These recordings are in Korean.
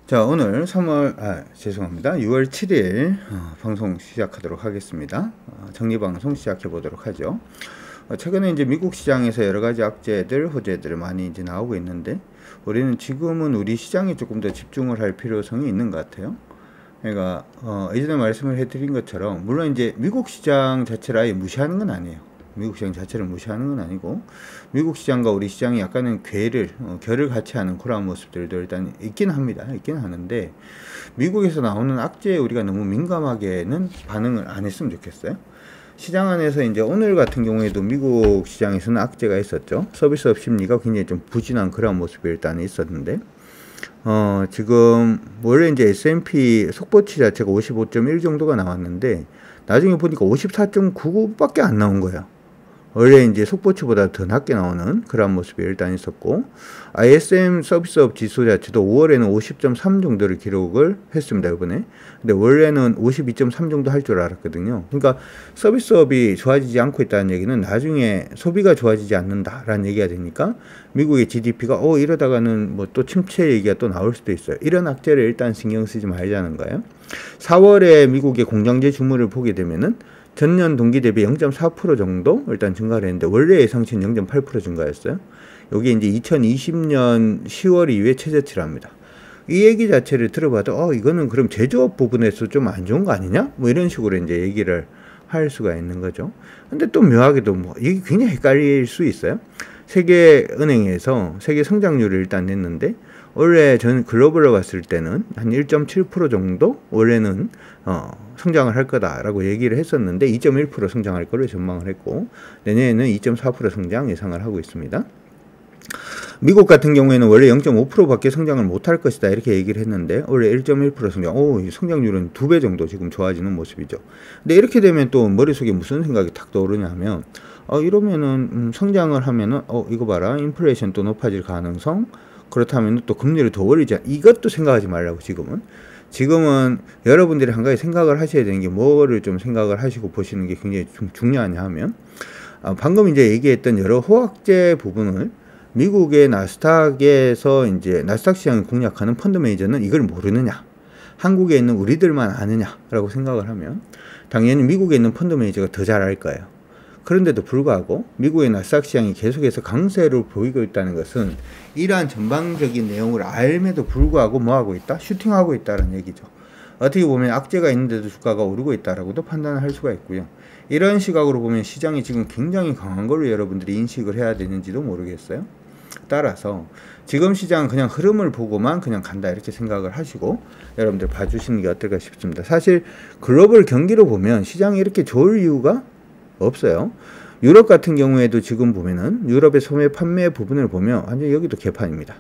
자, 오늘 6월 7일 방송 시작하도록 하겠습니다. 정리방송 시작해 보도록 하죠. 최근에 이제 미국 시장에서 여러 가지 악재들, 호재들 많이 이제 나오고 있는데, 우리는 지금은 우리 시장에 조금 더 집중을 할 필요성이 있는 것 같아요. 그러니까, 예전에 말씀을 해드린 것처럼, 물론 이제 미국 시장 자체를 아예 무시하는 건 아니에요. 미국 시장 자체를 무시하는 건 아니고, 미국 시장과 우리 시장이 약간은 결을 같이 하는 그런 모습들도 일단 있긴 합니다. 있긴 하는데, 미국에서 나오는 악재에 우리가 너무 민감하게는 반응을 안 했으면 좋겠어요. 시장 안에서 이제 오늘 같은 경우에도 미국 시장에서는 악재가 있었죠. 서비스업 심리가 굉장히 좀 부진한 그런 모습이 일단 있었는데, 지금 원래 이제 S&P 속보치 자체가 55.1 정도가 나왔는데, 나중에 보니까 54.99밖에 안 나온 거예요. 원래 이제 속보치보다 더 낮게 나오는 그런 모습이 일단 있었고, ISM 서비스업 지수 자체도 5월에는 50.3 정도를 기록을 했습니다, 이번에. 근데 원래는 52.3 정도 할 줄 알았거든요. 그러니까 서비스업이 좋아지지 않고 있다는 얘기는 나중에 소비가 좋아지지 않는다라는 얘기가 되니까 미국의 GDP가 이러다가는 뭐 또 침체 얘기가 또 나올 수도 있어요. 이런 악재를 일단 신경 쓰지 말자는 거예요. 4월에 미국의 공장재 주문을 보게 되면은 전년 동기 대비 0.4% 정도 일단 증가를 했는데, 원래 예상치는 0.8% 증가였어요. 여기 이제 2020년 10월 이후에 최저치랍니다. 이 얘기 자체를 들어봐도 이거는 그럼 제조업 부분에서 좀 안 좋은 거 아니냐? 뭐 이런 식으로 이제 얘기를 할 수가 있는 거죠. 근데 또 묘하게도 뭐 이게 굉장히 헷갈릴 수 있어요. 세계은행에서 세계 성장률을 일단 냈는데, 원래 전 글로벌로 봤을 때는 한 1.7% 정도 원래는 성장을 할 거다라고 얘기를 했었는데 2.1% 성장할 거로 전망을 했고, 내년에는 2.4% 성장 예상을 하고 있습니다. 미국 같은 경우에는 원래 0.5%밖에 성장을 못할 것이다 이렇게 얘기를 했는데, 원래 1.1% 성장, 성장률은 2배 정도 지금 좋아지는 모습이죠. 근데 이렇게 되면 또 머릿속에 무슨 생각이 탁 떠오르냐면, 이러면은 성장을 하면은 이거 봐라, 인플레이션 또 높아질 가능성, 그렇다면 또 금리를 더 올리자, 이것도 생각하지 말라고. 지금은 여러분들이 한 가지 생각을 하셔야 되는 게, 뭐를 좀 생각을 하시고 보시는 게 굉장히 좀 중요하냐 하면, 방금 이제 얘기했던 여러 호황제 부분을 미국의 나스닥에서 이제 나스닥 시장을 공략하는 펀드 매니저는 이걸 모르느냐, 한국에 있는 우리들만 아느냐라고 생각을 하면, 당연히 미국에 있는 펀드 매니저가 더 잘 알 거예요. 그런데도 불구하고 미국의 나스닥 시장이 계속해서 강세를 보이고 있다는 것은, 이러한 전방적인 내용을 알면도 불구하고 뭐하고 있다? 슈팅하고 있다는 얘기죠. 어떻게 보면 악재가 있는데도 주가가 오르고 있다라고도 판단을 할 수가 있고요. 이런 시각으로 보면 시장이 지금 굉장히 강한 걸로 여러분들이 인식을 해야 되는지도 모르겠어요. 따라서 지금 시장 그냥 흐름을 보고만 그냥 간다 이렇게 생각을 하시고 여러분들 봐주시는 게 어떨까 싶습니다. 사실 글로벌 경기로 보면 시장이 이렇게 좋을 이유가 없어요. 유럽 같은 경우에도 지금 보면은 유럽의 소매 판매 부분을 보면 완전 여기도 개판입니다.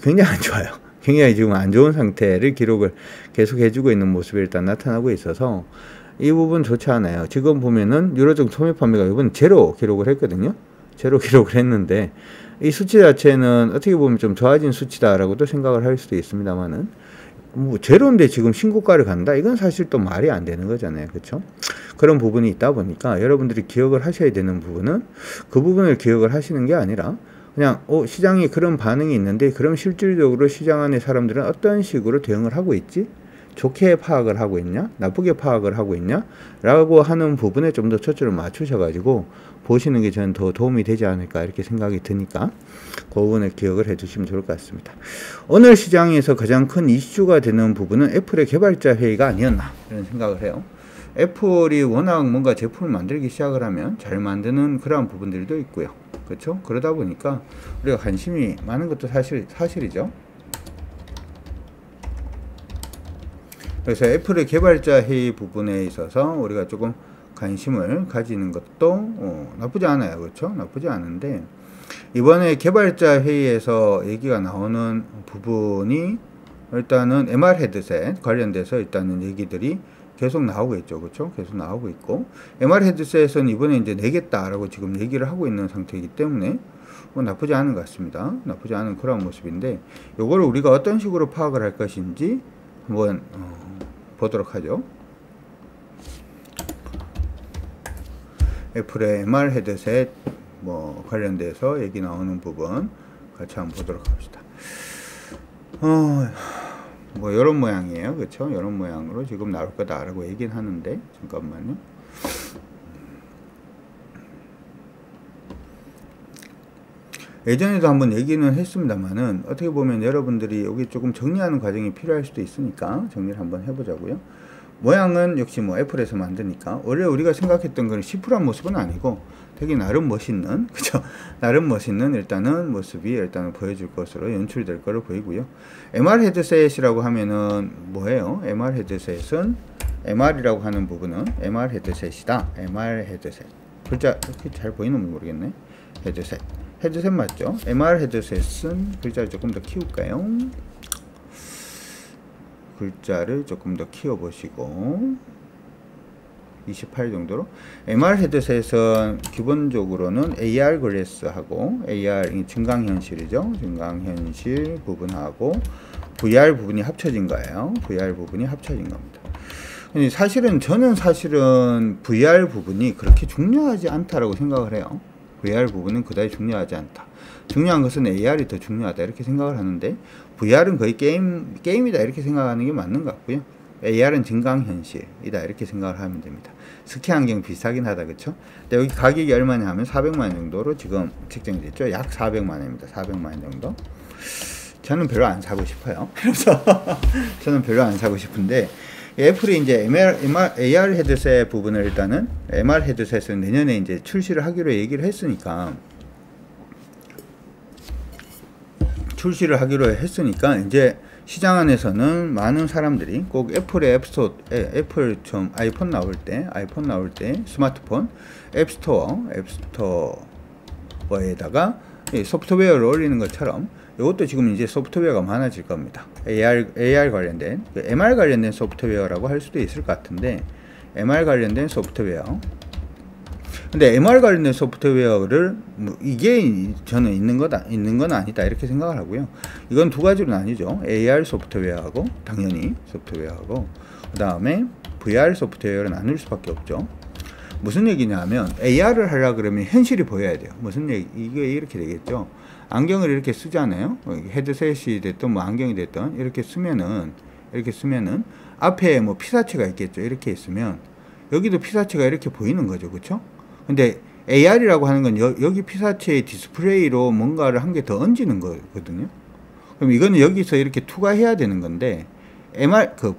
굉장히 안 좋아요. 굉장히 지금 안 좋은 상태를 기록을 계속 해주고 있는 모습이 일단 나타나고 있어서 이 부분 좋지 않아요. 지금 보면은 유로존 소매 판매가 이번 제로 기록을 했거든요. 제로 기록을 했는데, 이 수치 자체는 어떻게 보면 좀 좋아진 수치다라고도 생각을 할 수도 있습니다만은, 뭐 제로인데 지금 신고가를 간다? 이건 사실 또 말이 안 되는 거잖아요. 그렇죠? 그런 부분이 있다 보니까 여러분들이 기억을 하셔야 되는 부분은, 그 부분을 기억을 하시는 게 아니라 그냥 시장이 그런 반응이 있는데, 그럼 실질적으로 시장 안에 사람들은 어떤 식으로 대응을 하고 있지? 좋게 파악을 하고 있냐? 나쁘게 파악을 하고 있냐? 라고 하는 부분에 좀 더 초점을 맞추셔가지고 보시는 게 저는 더 도움이 되지 않을까 이렇게 생각이 드니까 그 부분을 기억을 해 주시면 좋을 것 같습니다. 오늘 시장에서 가장 큰 이슈가 되는 부분은 애플의 개발자 회의가 아니었나 이런 생각을 해요. 애플이 워낙 뭔가 제품을 만들기 시작을 하면 잘 만드는 그러한 부분들도 있고요. 그렇죠? 그러다 보니까 우리가 관심이 많은 것도 사실이죠. 그래서 애플의 개발자 회의 부분에 있어서 우리가 조금 관심을 가지는 것도 나쁘지 않아요. 그렇죠? 나쁘지 않은데, 이번에 개발자 회의에서 얘기가 나오는 부분이 일단은 MR 헤드셋 관련돼서 일단은 얘기들이 계속 나오고 있죠. 그렇죠? 계속 나오고 있고, MR 헤드셋은 이번에 이제 내겠다라고 지금 얘기를 하고 있는 상태이기 때문에 뭐 나쁘지 않은 것 같습니다. 나쁘지 않은 그런 모습인데, 요거를 우리가 어떤 식으로 파악을 할 것인지 한번 보도록 하죠. 애플의 MR 헤드셋 뭐 관련돼서 얘기 나오는 부분 같이 한번 보도록 합시다. 뭐 이런 모양이에요. 그쵸? 이런 모양으로 지금 나올 거다라고 얘기는 하는데 잠깐만요. 예전에도 한번 얘기는 했습니다만은 어떻게 보면 여러분들이 여기 조금 정리하는 과정이 필요할 수도 있으니까 정리를 한번 해보자고요. 모양은 역시 뭐 애플에서 만드니까 원래 우리가 생각했던 건 시프한 모습은 아니고 되게 나름 멋있는, 그죠? 나름 멋있는 일단은 모습이 일단은 보여줄 것으로 연출될 거로 보이고요. MR 헤드셋이라고 하면은 뭐예요? MR 헤드셋은 MR이라고 하는 부분은 MR 헤드셋이다. MR 헤드셋. 글자 이렇게 잘 보이는지 모르겠네. 헤드셋. 헤드셋 맞죠? MR 헤드셋은 글자를 조금 더 키울까요? 글자를 조금 더 키워보시고 28 정도로. MR 헤드셋은 기본적으로는 AR 글래스하고 AR 증강현실이죠. 증강현실 부분하고 VR 부분이 합쳐진 거예요. VR 부분이 합쳐진 겁니다. 사실은 저는 VR 부분이 그렇게 중요하지 않다라고 생각을 해요. VR 부분은 그다지 중요하지 않다. 중요한 것은 AR이 더 중요하다 이렇게 생각을 하는데 VR은 거의 게임이다 이렇게 생각하는 게 맞는 것 같고요. AR은 증강현실이다 이렇게 생각을 하면 됩니다. 스키 안경 비슷하긴 하다 그쵸? 근데 여기 가격이 얼마냐 하면 400만원 정도로 지금 책정이 됐죠. 약 400만원입니다. 400만원 정도. 저는 별로 안 사고 싶어요. 그래서 저는 별로 안 사고 싶은데 애플이 이제 AR 헤드셋 부분을 일단은 MR 헤드셋을 내년에 이제 출시를 하기로 얘기를 했으니까 이제 시장 안에서는 많은 사람들이 꼭 애플의 앱스토어, 애플 아이폰 나올 때 스마트폰 앱스토어에다가 소프트웨어를 올리는 것처럼 이것도 지금 이제 소프트웨어가 많아질 겁니다. AR 관련된, MR 관련된 소프트웨어라고 할 수도 있을 것 같은데, MR 관련된 소프트웨어. 근데 MR 관련된 소프트웨어를, 이게 저는 있는 건 아니다. 이렇게 생각을 하고요. 이건 두 가지로 나뉘죠. AR 소프트웨어하고, 당연히 소프트웨어하고, 그 다음에 VR 소프트웨어를 나눌 수밖에 없죠. 무슨 얘기냐 하면, AR을 하려고 그러면 현실이 보여야 돼요. 이게 이렇게 되겠죠. 안경을 이렇게 쓰잖아요. 헤드셋이 됐든 뭐 안경이 됐든 이렇게 쓰면은 앞에 뭐 피사체가 있겠죠. 이렇게 있으면 여기도 피사체가 이렇게 보이는 거죠. 그쵸? 근데 AR이라고 하는 건 여기 피사체의 디스플레이로 뭔가를 한 개 더 얹는 거거든요. 그럼 이거는 여기서 이렇게 투과해야 되는 건데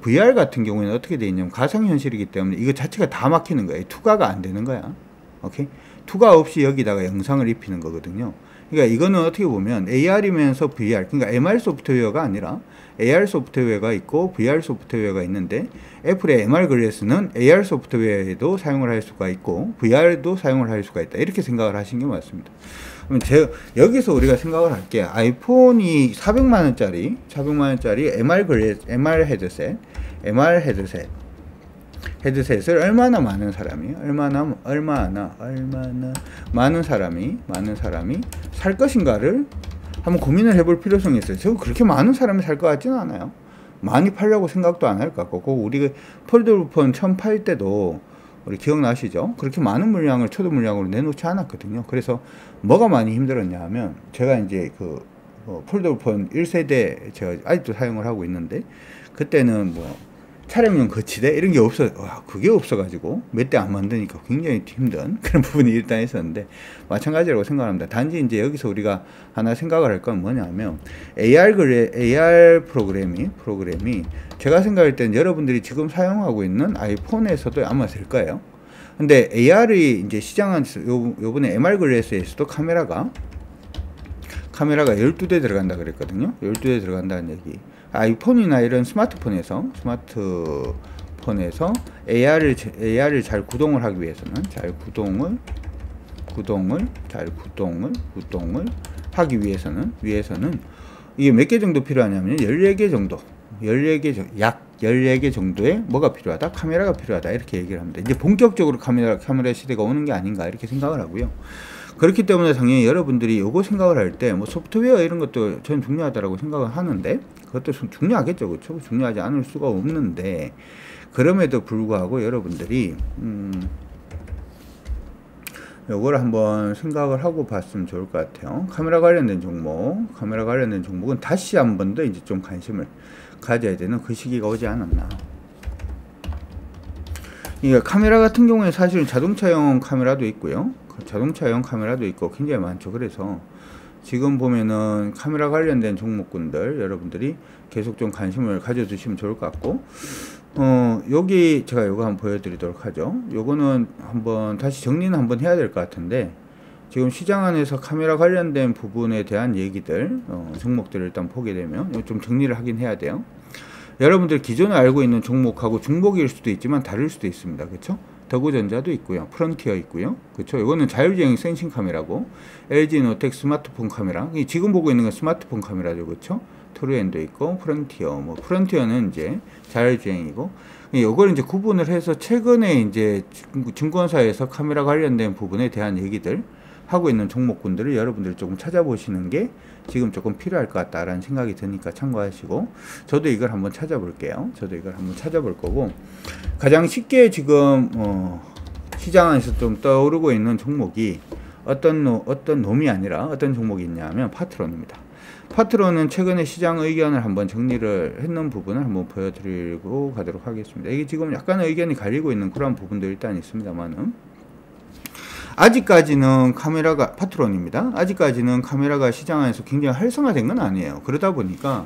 VR 같은 경우에는 어떻게 되어 있냐면 가상현실이기 때문에 이거 자체가 다 막히는 거예요. 투과가 안 되는 거야. 오케이? 투과 없이 여기다가 영상을 입히는 거거든요. 그러니까 이거는 어떻게 보면 AR이면서 VR, 그러니까 MR 소프트웨어가 아니라 AR 소프트웨어가 있고 VR 소프트웨어가 있는데 애플의 MR 글래스는 AR 소프트웨어에도 사용을 할 수가 있고 VR도 사용을 할 수가 있다. 이렇게 생각을 하신 게 맞습니다. 그럼 여기서 우리가 생각을 할게요. 아이폰이 400만원짜리 MR 헤드셋을 얼마나 많은 사람이 살 것인가를 한번 고민을 해볼 필요성이 있어요. 저 그렇게 많은 사람이 살 것 같지는 않아요. 많이 팔려고 생각도 안 할 것 같고, 우리 폴더폰 처음 팔 때도 우리 기억나시죠? 그렇게 많은 물량을 초도 물량으로 내놓지 않았거든요. 그래서 뭐가 많이 힘들었냐 하면 제가 이제 폴더폰 1세대 제가 아직도 사용을 하고 있는데 그때는 뭐 촬영용 거치대 이런 게 그게 없어가지고 몇 대 안 만드니까 굉장히 힘든 그런 부분이 일단 있었는데 마찬가지라고 생각합니다. 단지 이제 여기서 우리가 하나 생각을 할 건 뭐냐면 AR 프로그램이 제가 생각할 때는 여러분들이 지금 사용하고 있는 아이폰에서도 아마 될 거예요. 근데 AR이 이제 시장에서 요번에 MR 글래스에서도 카메라가 12대 들어간다 그랬거든요. 12대 들어간다는 얘기. 아이폰이나 이런 스마트폰에서 AR을 잘 구동을 하기 위해서는 하기 위해서는 이게 몇 개 정도 필요하냐면 14개 정도 약 14개 정도의 뭐가 필요하다? 카메라가 필요하다. 이렇게 얘기를 합니다. 이제 본격적으로 카메라 시대가 오는 게 아닌가 이렇게 생각을 하고요. 그렇기 때문에 당연히 여러분들이 요거 생각을 할 때 뭐 소프트웨어 이런 것도 전 중요하다라고 생각을 하는데 그것도 중요하겠죠. 그렇죠? 중요하지 않을 수가 없는데 그럼에도 불구하고 여러분들이 요걸 한번 생각을 하고 봤으면 좋을 것 같아요. 카메라 관련된 종목은 다시 한 번 더 이제 좀 관심을 가져야 되는 그 시기가 오지 않았나. 이게 카메라 같은 경우에 사실은 자동차용 카메라도 있고요. 자동차용 카메라도 있고 굉장히 많죠. 그래서 지금 보면은 카메라 관련된 종목군들 여러분들이 계속 좀 관심을 가져두시면 좋을 것 같고, 여기 제가 요거 한번 보여드리도록 하죠. 요거는 한번 다시 정리는 한번 해야 될 것 같은데, 지금 시장 안에서 카메라 관련된 부분에 대한 얘기들, 종목들을 일단 보게 되면 좀 정리를 하긴 해야 돼요. 여러분들 기존에 알고 있는 종목하고 중복일 수도 있지만 다를 수도 있습니다. 그렇죠? 더구전자도 있고요. 프론티어 있고요. 그렇죠? 이거는 자율주행 센싱 카메라고, LG노텍 스마트폰 카메라. 지금 보고 있는 건 스마트폰 카메라죠. 그렇죠? 트루엔도 있고, 프론티어. 뭐 프론티어는 이제 자율주행이고, 이걸 이제 구분을 해서 최근에 이제 증권사에서 카메라 관련된 부분에 대한 얘기들 하고 있는 종목군들을 여러분들이 조금 찾아보시는 게 지금 조금 필요할 것 같다라는 생각이 드니까 참고하시고, 저도 이걸 한번 찾아볼게요. 저도 이걸 한번 찾아볼 거고, 가장 쉽게 지금 시장 안에서 좀 떠오르고 있는 종목이 어떤 놈이 아니라 어떤 종목이 있냐면 파트론입니다. 파트론은 최근에 시장 의견을 한번 정리를 했는 부분을 한번 보여드리고 가도록 하겠습니다. 이게 지금 약간 의견이 갈리고 있는 그런 부분도 일단 있습니다만은, 아직까지는 카메라가, 파트론입니다. 아직까지는 카메라가 시장 안에서 굉장히 활성화된 건 아니에요. 그러다 보니까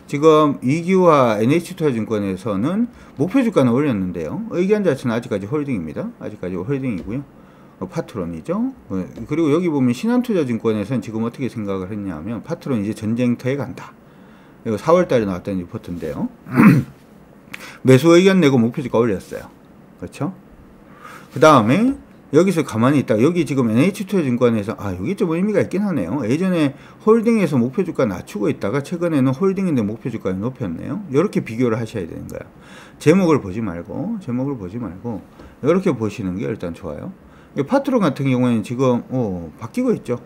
지금 이기화 NH투자증권에서는 목표 주가는 올렸는데요. 의견 자체는 아직까지 홀딩입니다. 아직까지 홀딩이고요. 파트론이죠. 그리고 여기 보면 신한투자증권에서는 지금 어떻게 생각을 했냐면, 파트론 이제 전쟁터에 간다. 이거 4월 달에 나왔던 리포트인데요. 매수 의견 내고 목표 주가 올렸어요. 그렇죠? 그 다음에 여기서 가만히 있다. 여기 지금 NH투자증권에서 여기 좀 의미가 있긴 하네요. 예전에 홀딩에서 목표 주가 낮추고 있다가 최근에는 홀딩인데 목표 주가를 높였네요. 이렇게 비교를 하셔야 되는 거예요. 제목을 보지 말고 이렇게 보시는 게 일단 좋아요. 파트론 같은 경우에는 지금 바뀌고 있죠.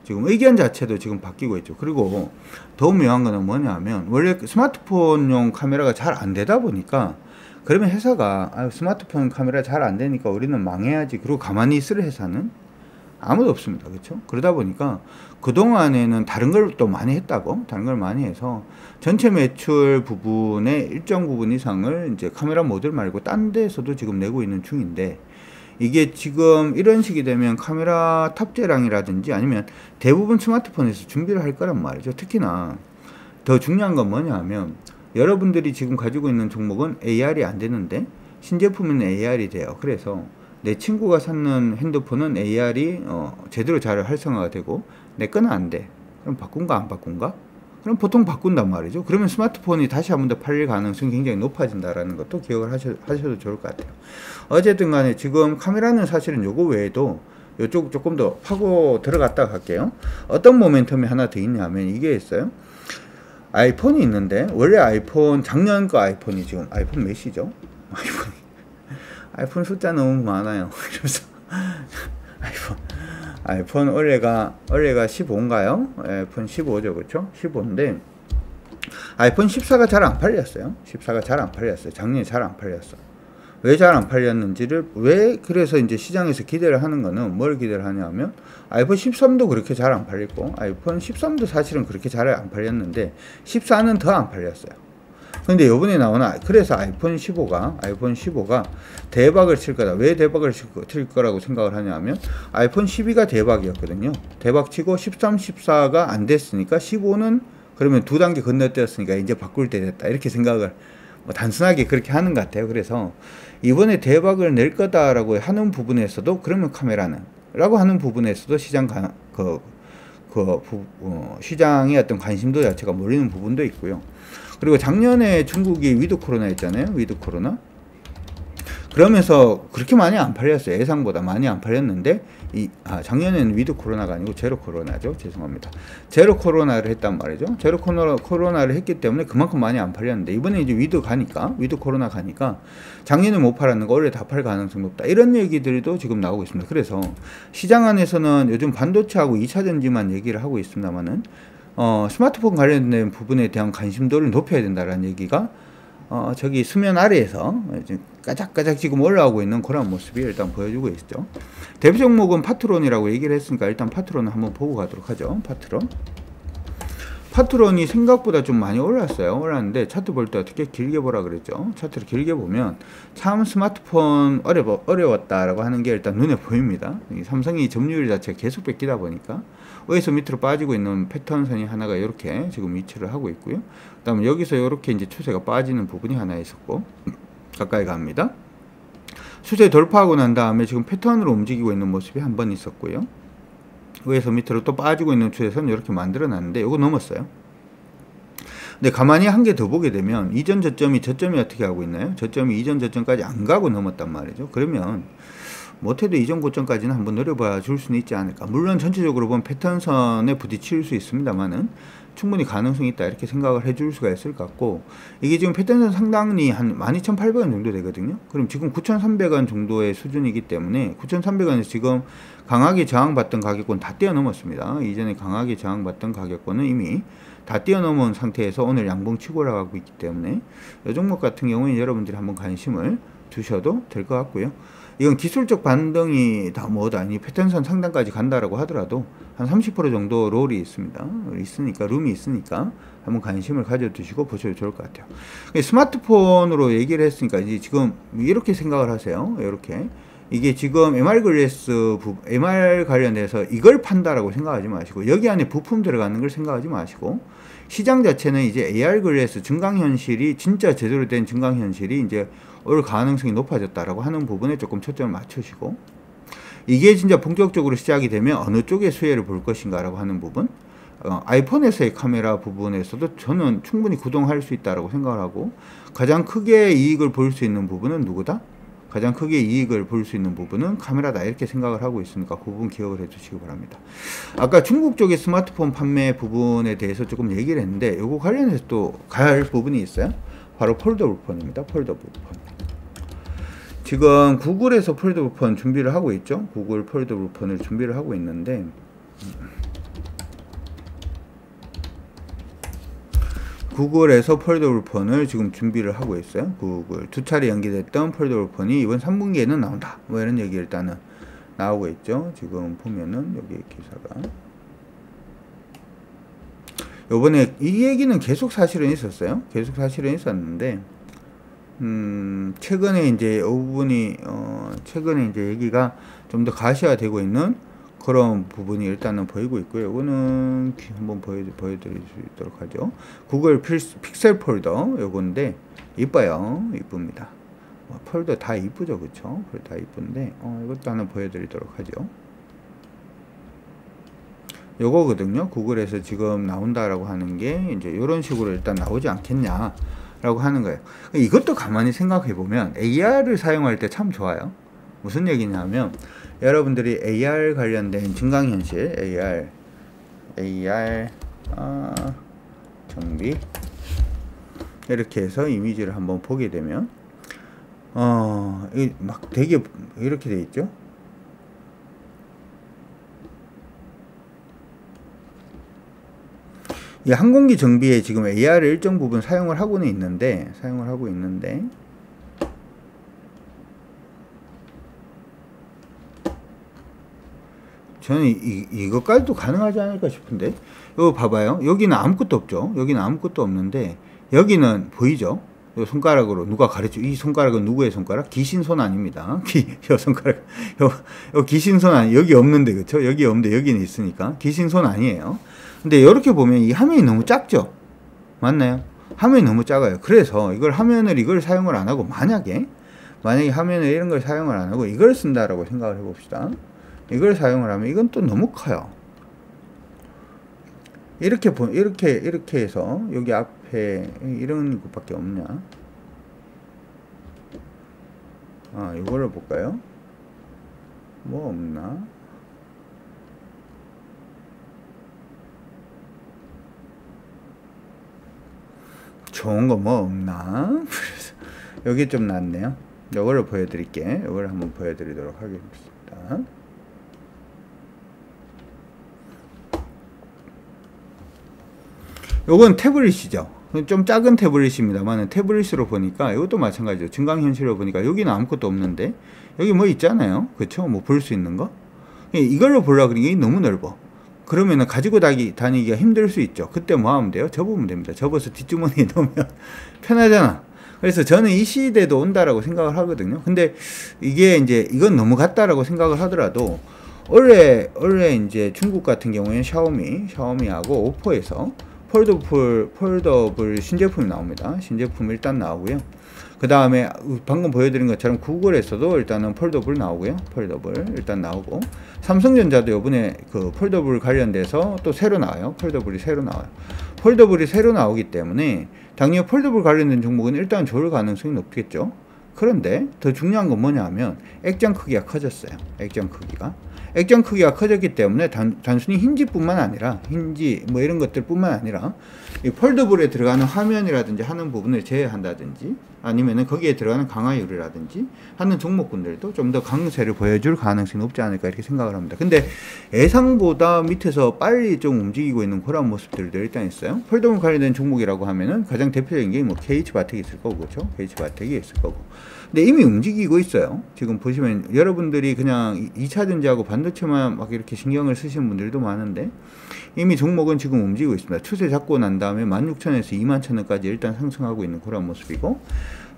지금 의견 자체도 지금 바뀌고 있죠. 그리고 더 묘한 거는 뭐냐면, 원래 스마트폰용 카메라가 잘 안 되다 보니까, 그러면 회사가 스마트폰 카메라 잘 안 되니까 우리는 망해야지, 그리고 가만히 있을 회사는 아무도 없습니다. 그렇죠? 그러다 보니까 그동안에는 다른 걸 또 많이 했다고, 다른 걸 많이 해서 전체 매출 부분의 일정 부분 이상을 이제 카메라 모듈 말고 딴 데서도 지금 내고 있는 중인데, 이게 지금 이런 식이 되면 카메라 탑재량이라든지 아니면 대부분 스마트폰에서 준비를 할 거란 말이죠. 특히나 더 중요한 건 뭐냐 하면, 여러분들이 지금 가지고 있는 종목은 AR이 안 되는데 신제품은 AR이 돼요. 그래서 내 친구가 샀는 핸드폰은 AR이 제대로 잘 활성화가 되고 내 거는 안 돼. 그럼 바꾼가 안 바꾼가? 그럼 보통 바꾼단 말이죠. 그러면 스마트폰이 다시 한 번 더 팔릴 가능성이 굉장히 높아진다라는 것도 기억을 하셔도 좋을 것 같아요. 어쨌든 간에 지금 카메라는 사실은 요거 외에도 요쪽 조금 더 파고 들어갔다 갈게요. 어떤 모멘텀이 하나 더 있냐면 이게 있어요. 아이폰이 있는데, 원래 아이폰, 작년 거 아이폰이 지금 아이폰 몇이죠? 아이폰 숫자 너무 많아요. 그래서 아이폰 원래가 15인가요? 아이폰 15죠. 그렇죠? 15인데 아이폰 14가 잘 안 팔렸어요. 14가 잘 안 팔렸어요. 작년에 잘 안 팔렸어. 왜 잘 안 팔렸는지를, 그래서 이제 시장에서 기대를 하는 거는 뭘 기대를 하냐면, 아이폰 13도 그렇게 잘 안 팔렸고, 아이폰 13도 사실은 그렇게 잘 안 팔렸는데, 14는 더 안 팔렸어요. 근데 요번에 나오는, 그래서 아이폰 15가 대박을 칠 거다. 왜 대박을 칠 거라고 생각을 하냐면, 아이폰 12가 대박이었거든요. 대박 치고 13, 14가 안 됐으니까 15는 그러면 두 단계 건너뛰었으니까 이제 바꿀 때 됐다. 이렇게 생각을 단순하게 그렇게 하는 것 같아요. 그래서 이번에 대박을 낼 거다라고 하는 부분에서도, 그러면 카메라는 라고 하는 부분에서도 시장의 어떤 관심도 자체가 몰리는 부분도 있고요. 그리고 작년에 중국이 위드 코로나 했잖아요. 위드 코로나. 그러면서 그렇게 많이 안 팔렸어요. 예상보다 많이 안 팔렸는데, 작년에는 위드 코로나가 아니고 제로 코로나죠. 죄송합니다. 제로 코로나를 했단 말이죠. 제로 코로나를 했기 때문에 그만큼 많이 안 팔렸는데, 이번에 이제 위드 코로나 가니까 작년에 못 팔았는 거 올해 다 팔 가능성이 높다. 이런 얘기들도 지금 나오고 있습니다. 그래서 시장 안에서는 요즘 반도체하고 2차 전지만 얘기를 하고 있습니다만은, 스마트폰 관련된 부분에 대한 관심도를 높여야 된다라는 얘기가 저기 수면 아래에서 까작까작 지금 올라오고 있는 그런 모습이 일단 보여주고 있죠. 대표 종목은 파트론이라고 얘기를 했으니까 일단 파트론을 한번 보고 가도록 하죠. 파트론이 생각보다 좀 많이 올랐는데 차트 볼 때 어떻게 길게 보라 그랬죠. 차트를 길게 보면 참 스마트폰 어려웠다라고 하는 게 일단 눈에 보입니다. 이 삼성이 점유율 자체가 계속 뺏기다 보니까 위에서 밑으로 빠지고 있는 패턴선이 하나가 이렇게 지금 위치를 하고 있고요. 그 다음에 여기서 이렇게 이제 추세가 빠지는 부분이 하나 있었고, 가까이 갑니다. 추세 돌파하고 난 다음에 지금 패턴으로 움직이고 있는 모습이 한 번 있었고요. 위에서 밑으로 또 빠지고 있는 추세선 이렇게 만들어 놨는데 이거 넘었어요. 근데 가만히 한 개 더 보게 되면 이전 저점이 어떻게 하고 있나요? 저점이 이전 저점까지 안 가고 넘었단 말이죠. 그러면 못해도 이전 고점까지는 한번 노려봐 줄 수는 있지 않을까. 물론 전체적으로 보면 패턴선에 부딪힐 수 있습니다만은 충분히 가능성이 있다 이렇게 생각을 해줄 수가 있을 것 같고, 이게 지금 패턴선 상당히 한 12,800원 정도 되거든요. 그럼 지금 9,300원 정도의 수준이기 때문에 9,300원에서 지금 강하게 저항받던 가격권 다 뛰어넘었습니다. 이전에 강하게 저항받던 가격권은 이미 다 뛰어넘은 상태에서 오늘 양봉 치고 올라가고 있기 때문에 이 종목 같은 경우에 여러분들이 한번 관심을 두셔도 될 것 같고요. 이건 기술적 반등이 다 뭐다, 이 패턴선 상단까지 간다라고 하더라도 한 30% 정도 롤이 룸이 있으니까 한번 관심을 가져두시고 보셔도 좋을 것 같아요. 스마트폰으로 얘기를 했으니까 이제 지금 이렇게 생각을 하세요. 이렇게 이게 지금 MR 관련돼서 이걸 판다라고 생각하지 마시고, 여기 안에 부품 들어가는 걸 생각하지 마시고, 시장 자체는 이제 AR 글래스 증강현실이 진짜 제대로 된 증강현실이 이제 올 가능성이 높아졌다라고 하는 부분에 조금 초점을 맞추시고, 이게 진짜 본격적으로 시작이 되면 어느 쪽의 수혜를 볼 것인가라고 하는 부분, 아이폰에서의 카메라 부분에서도 저는 충분히 구동할 수 있다라고 생각을 하고, 가장 크게 이익을 볼 수 있는 부분은 누구다? 가장 크게 이익을 볼 수 있는 부분은 카메라다 이렇게 생각을 하고 있으니까 그 부분 기억을 해 주시기 바랍니다. 아까 중국 쪽의 스마트폰 판매 부분에 대해서 조금 얘기를 했는데 이거 관련해서 또 가야 할 부분이 있어요. 바로 폴더블폰입니다. 폴더블폰. 지금 구글에서 폴더블폰 준비를 하고 있죠. 구글 폴더블폰을 준비를 하고 있는데, 구글에서 폴더블폰을 지금 준비를 하고 있어요. 구글 두 차례 연기됐던 폴더블폰이 이번 3분기에는 나온다, 뭐 이런 얘기 일단은 나오고 있죠. 지금 보면은 여기 기사가 요번에 이 얘기는 계속 사실은 있었어요. 계속 사실은 있었는데 최근에 이제 이 부분이 최근에 이제 얘기가 좀 더 가시화되고 있는 그런 부분이 일단은 보이고 있고요. 이거는 한번 보여드릴 수 있도록 하죠. 구글 픽셀 폴더 요건데 이뻐요. 이쁩니다. 폴더 다 이쁘죠, 그쵸? 다 이쁜데 이것도 하나 보여드리도록 하죠. 요거거든요. 구글에서 지금 나온다라고 하는 게 이제 이런 식으로 일단 나오지 않겠냐라고 하는 거예요. 이것도 가만히 생각해 보면 AR을 사용할 때 참 좋아요. 무슨 얘기냐면 여러분들이 AR 관련된 증강현실 AR 정비 이렇게 해서 이미지를 한번 보게 되면 막 되게 이렇게 돼 있죠. 이 항공기 정비에 지금 AR을 일정 부분 사용을 하고 있는데 저는 이것까지도 가능하지 않을까 싶은데, 이거 봐봐요. 여기는 아무것도 없죠. 여기는 아무것도 없는데 여기는 보이죠? 요 손가락으로 누가 가르쳐, 이 손가락은 누구의 손가락? 귀신손 아닙니다. 요 손가락, 요 귀신손 아니, 여기 없는데, 그쵸? 여기 없는데 여기는 있으니까 귀신손 아니에요. 근데 이렇게 보면 이 화면이 너무 작죠? 맞나요? 화면이 너무 작아요. 그래서 이걸 사용을 안 하고, 만약에 화면에 이런 걸 사용을 안 하고 이걸 쓴다라고 생각을 해봅시다. 이걸 사용을 하면 이건 또 너무 커요. 이렇게 해서 여기 앞에 이런 것밖에 없냐? 이거를 볼까요? 뭐 없나? 좋은 거 뭐 없나? 여기 좀 낫네요. 이거를 보여드릴게. 이걸 한번 보여드리도록 하겠습니다. 요건 태블릿이죠. 좀 작은 태블릿입니다만 태블릿으로 보니까 이것도 마찬가지죠. 증강현실로 보니까 여기는 아무것도 없는데 여기 뭐 있잖아요. 그쵸? 뭐 볼 수 있는 거. 이걸로 보려고 그러니 너무 넓어. 그러면은 가지고 다니기가 힘들 수 있죠. 그때 뭐 하면 돼요? 접으면 됩니다. 접어서 뒷주머니에 넣으면 편하잖아. 그래서 저는 이 시대도 온다라고 생각을 하거든요. 근데 이게 이제 이건 너무 같다라고 생각을 하더라도 원래 이제 중국 같은 경우에는 샤오미하고 오포에서 폴더블 신제품이 나옵니다. 신제품 일단 나오고요. 그 다음에 방금 보여드린 것처럼 구글에서도 일단은 폴더블 나오고요. 폴더블 일단 나오고, 삼성전자도 이번에 그 폴더블 관련돼서 또 새로 나와요. 폴더블이 새로 나와요. 폴더블이 새로 나오기 때문에 당연히 폴더블 관련된 종목은 일단 좋을 가능성이 높겠죠. 그런데 더 중요한 건 뭐냐 하면 액정 크기가 커졌어요. 액정 크기가 커졌기 때문에 단순히 힌지뿐만 아니라, 힌지 뭐 이런 것들 뿐만 아니라 이 폴더블에 들어가는 화면이라든지 하는 부분을 제외한다든지 아니면은 거기에 들어가는 강화율이라든지 하는 종목군들도 좀 더 강세를 보여줄 가능성이 높지 않을까 이렇게 생각을 합니다. 근데 예상보다 밑에서 빨리 좀 움직이고 있는 그런 모습들도 일단 있어요. 폴더블 관련된 종목이라고 하면은 가장 대표적인 게 뭐 KH바텍이 있을 거고, 그렇죠? KH바텍이 있을 거고. 근데 이미 움직이고 있어요. 지금 보시면 여러분들이 그냥 2차전지하고 반도체만 막 이렇게 신경을 쓰시는 분들도 많은데 이미 종목은 지금 움직이고 있습니다. 추세 잡고 난 다음에 16,000원에서 21,000원까지 일단 상승하고 있는 그런 모습이고,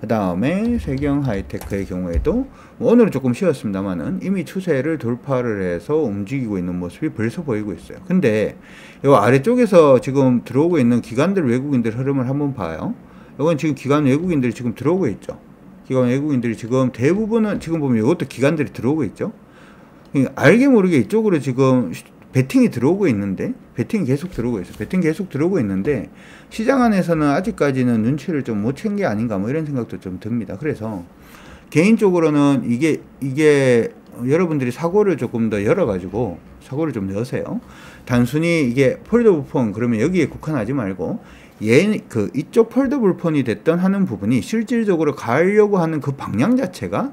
그 다음에 세경하이테크의 경우에도 오늘은 조금 쉬었습니다만은 이미 추세를 돌파를 해서 움직이고 있는 모습이 벌써 보이고 있어요. 근데 이 아래쪽에서 지금 들어오고 있는 기관들 외국인들 흐름을 한번 봐요. 이건 지금 기관 외국인들이 지금 들어오고 있죠. 기관 외국인들이 지금 대부분은 지금 보면 이것도 기관들이 들어오고 있죠. 알게 모르게 이쪽으로 지금 베팅이 들어오고 있는데, 베팅이 계속 들어오고 있어요. 베팅 계속 들어오고 있는데 시장 안에서는 아직까지는 눈치를 좀 못 챈 게 아닌가 뭐 이런 생각도 좀 듭니다. 그래서 개인적으로는 이게 여러분들이 사고를 조금 더 열어가지고 사고를 좀 넣으세요. 단순히 이게 폴더블 폰 그러면 여기에 국한하지 말고 이쪽 폴더블 폰이 됐던 하는 부분이 실질적으로 가려고 하는 그 방향 자체가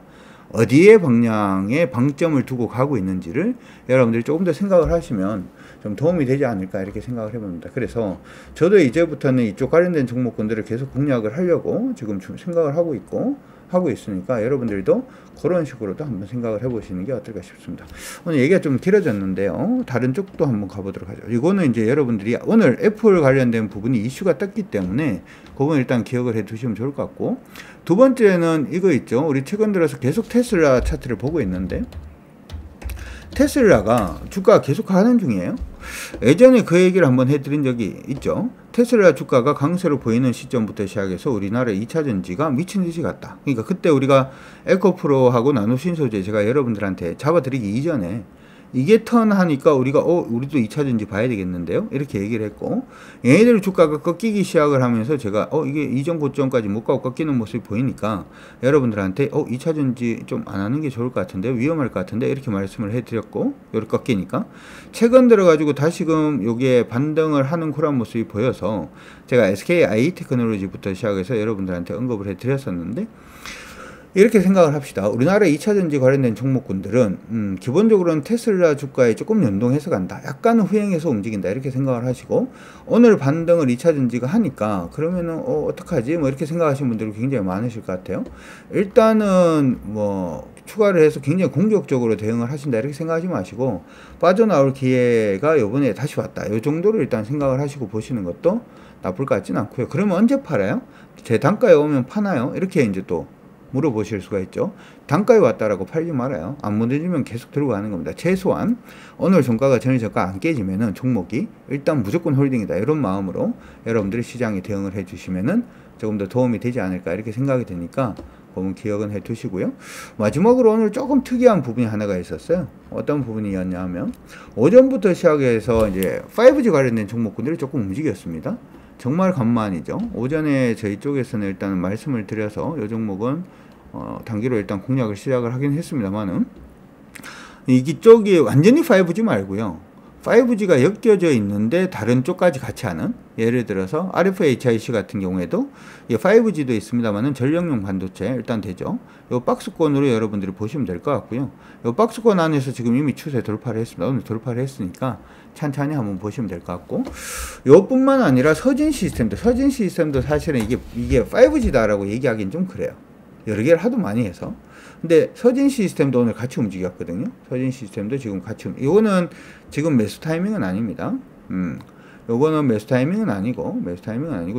어디에 방향에 방점을 두고 가고 있는지를 여러분들이 조금 더 생각을 하시면 좀 도움이 되지 않을까 이렇게 생각을 해봅니다. 그래서 저도 이제부터는 이쪽 관련된 종목군들을 계속 공략을 하려고 지금 생각을 하고 있으니까 여러분들도 그런 식으로도 한번 생각을 해보시는 게 어떨까 싶습니다. 오늘 얘기가 좀 길어졌는데요. 다른 쪽도 한번 가보도록 하죠. 이거는 이제 여러분들이 오늘 애플 관련된 부분이 이슈가 떴기 때문에 그건 일단 기억을 해 두시면 좋을 것 같고, 두 번째는 이거 있죠. 우리 최근 들어서 계속 테슬라 차트를 보고 있는데 테슬라가 주가 계속 하는 중이에요. 예전에 그 얘기를 한번 해드린 적이 있죠. 테슬라 주가가 강세로 보이는 시점부터 시작해서 우리나라 2차전지가 미친 듯이 갔다. 그러니까 그때 우리가 에코프로하고 나노신소재 제가 여러분들한테 잡아드리기 이전에 이게 턴하니까 우리도 2차전지 봐야 되겠는데요, 이렇게 얘기를 했고, 얘네들 주가가 꺾이기 시작을 하면서 제가 이게 이전 고점까지 못 가고 꺾이는 모습이 보이니까 여러분들한테 2차전지 좀 안 하는 게 좋을 것 같은데, 위험할 것 같은데 이렇게 말씀을 해드렸고, 요렇게 꺾이니까 최근 들어가지고 다시금 요게 반등을 하는 그런 모습이 보여서 제가 SKI테크놀로지부터 시작해서 여러분들한테 언급을 해드렸었는데, 이렇게 생각을 합시다. 우리나라 2차전지 관련된 종목군들은 기본적으로는 테슬라 주가에 조금 연동해서 간다, 약간은 후행해서 움직인다 이렇게 생각을 하시고, 오늘 반등을 2차전지가 하니까 그러면은 어떡하지 뭐 이렇게 생각하시는 분들이 굉장히 많으실 것 같아요. 일단은 뭐 추가를 해서 굉장히 공격적으로 대응을 하신다 이렇게 생각하지 마시고, 빠져나올 기회가 이번에 다시 왔다 이 정도로 일단 생각을 하시고 보시는 것도 나쁠 것 같지는 않고요. 그러면 언제 팔아요? 제 단가에 오면 파나요? 이렇게 이제 또 물어보실 수가 있죠. 단가에 왔다라고 팔지 말아요. 안 무너지면 계속 들고 가는 겁니다. 최소한 오늘 종가가 전일 저가 안 깨지면은 종목이 일단 무조건 홀딩이다 이런 마음으로 여러분들이 시장에 대응을 해주시면은 조금 더 도움이 되지 않을까 이렇게 생각이 되니까 그건 기억은 해 두시고요. 마지막으로 오늘 조금 특이한 부분이 하나가 있었어요. 어떤 부분이었냐 하면 오전부터 시작해서 이제 5G 관련된 종목군들이 조금 움직였습니다. 정말 간만이죠. 오전에 저희 쪽에서는 일단 말씀을 드려서 이 종목은 단기로 일단 공략을 시작을 하긴 했습니다만은, 이쪽이 완전히 5G 말고요, 5G가 엮여져 있는데 다른 쪽까지 같이 하는, 예를 들어서 RFHIC 같은 경우에도 5G도 있습니다만은 전력용 반도체 일단 되죠. 이 박스권으로 여러분들이 보시면 될 것 같고요. 이 박스권 안에서 지금 이미 추세 돌파를 했습니다. 오늘 돌파를 했으니까 찬찬히 한번 보시면 될 것 같고, 이뿐만 아니라 서진 시스템도 사실은 이게 5G다라고 얘기하기는 좀 그래요. 여러 개를 하도 많이 해서. 근데 서진 시스템도 오늘 같이 움직였거든요. 서진 시스템도 지금 같이 이거는 지금 매수 타이밍은 아닙니다. 요거는 매수 타이밍은 아니고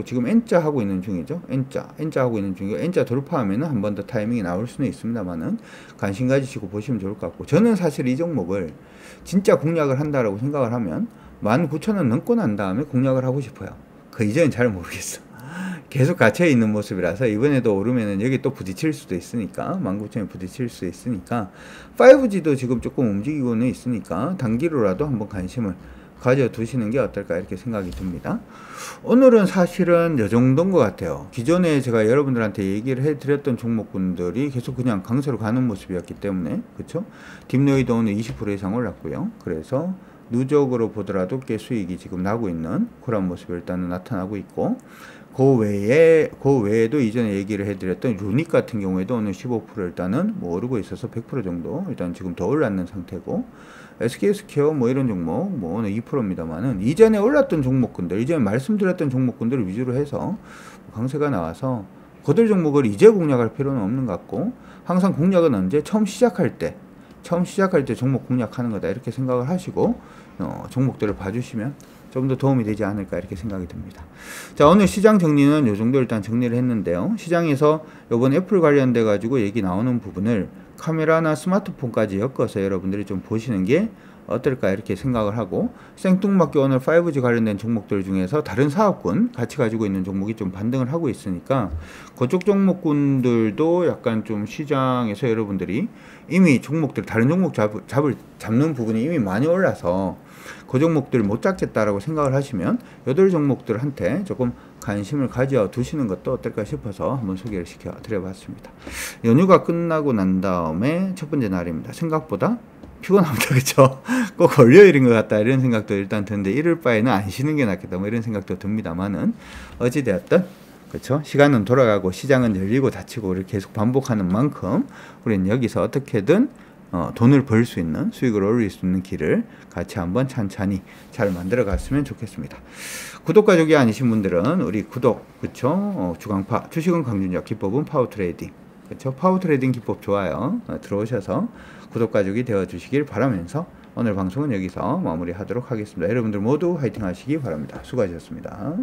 지금 N자 하고 있는 중이죠. N자 하고 있는 중이고, N자 돌파하면은 한 번 더 타이밍이 나올 수는 있습니다만은 관심 가지시고 보시면 좋을 것 같고, 저는 사실 이 종목을 진짜 공략을 한다라고 생각을 하면 19,000원 넘고 난 다음에 공략을 하고 싶어요. 그 이전엔 잘 모르겠어. 계속 갇혀 있는 모습이라서 이번에도 오르면은 여기 또 부딪힐 수도 있으니까, 19,000원 부딪힐 수 있으니까, 5G도 지금 조금 움직이고는 있으니까 단기로라도 한번 관심을 가져두시는 게 어떨까 이렇게 생각이 듭니다. 오늘은 사실은 이 정도인 것 같아요. 기존에 제가 여러분들한테 얘기를 해드렸던 종목군들이 계속 그냥 강세로 가는 모습이었기 때문에, 그쵸? 딥노이도 오늘 20% 이상 올랐고요. 그래서 누적으로 보더라도 꽤 수익이 지금 나고 있는 그런 모습이 일단은 나타나고 있고, 그 외에도 이전에 얘기를 해드렸던 루닉 같은 경우에도 오늘 15% 일단은 뭐 오르고 있어서 100% 정도 일단 지금 더 올랐는 상태고, SK스퀘어 뭐 이런 종목 뭐 오늘 2%입니다만은 이전에 올랐던 종목군들, 이전에 말씀드렸던 종목군들을 위주로 해서 강세가 나와서 그들 종목을 이제 공략할 필요는 없는 것 같고, 항상 공략은 언제? 처음 시작할 때 종목 공략하는 거다 이렇게 생각을 하시고 종목들을 봐주시면 좀 더 도움이 되지 않을까 이렇게 생각이 듭니다. 자, 오늘 시장 정리는 요 정도 일단 정리를 했는데요. 시장에서 요번 애플 관련돼 가지고 얘기 나오는 부분을 카메라나 스마트폰까지 엮어서 여러분들이 좀 보시는 게 어떨까 이렇게 생각을 하고, 생뚱맞게 오늘 5G 관련된 종목들 중에서 다른 사업군 같이 가지고 있는 종목이 좀 반등을 하고 있으니까 그쪽 종목군들도 약간 좀 시장에서 여러분들이 이미 종목들 다른 종목 잡는 부분이 이미 많이 올라서 그 종목들 못 잡겠다라고 생각을 하시면 여덟 종목들한테 조금 관심을 가져 두시는 것도 어떨까 싶어서 한번 소개를 시켜 드려봤습니다. 연휴가 끝나고 난 다음에 첫 번째 날입니다. 생각보다 피곤합니다. 그쵸? 꼭 월요일인 것 같다 이런 생각도 일단 드는데, 이럴 바에는 안 쉬는 게 낫겠다 뭐 이런 생각도 듭니다만은, 어찌되었든 그쵸? 시간은 돌아가고 시장은 열리고 닫히고 우리 계속 반복하는 만큼 우리는 여기서 어떻게든 돈을 벌 수 있는, 수익을 올릴 수 있는 길을 같이 한번 찬찬히 잘 만들어 갔으면 좋겠습니다. 구독 가족이 아니신 분들은 우리 구독, 그쵸? 주강파, 주식은 강준혁, 기법은 파워트레이딩, 그쵸? 파워트레이딩 기법 좋아요. 들어오셔서 구독 가족이 되어 주시길 바라면서 오늘 방송은 여기서 마무리하도록 하겠습니다. 여러분들 모두 화이팅 하시기 바랍니다. 수고하셨습니다.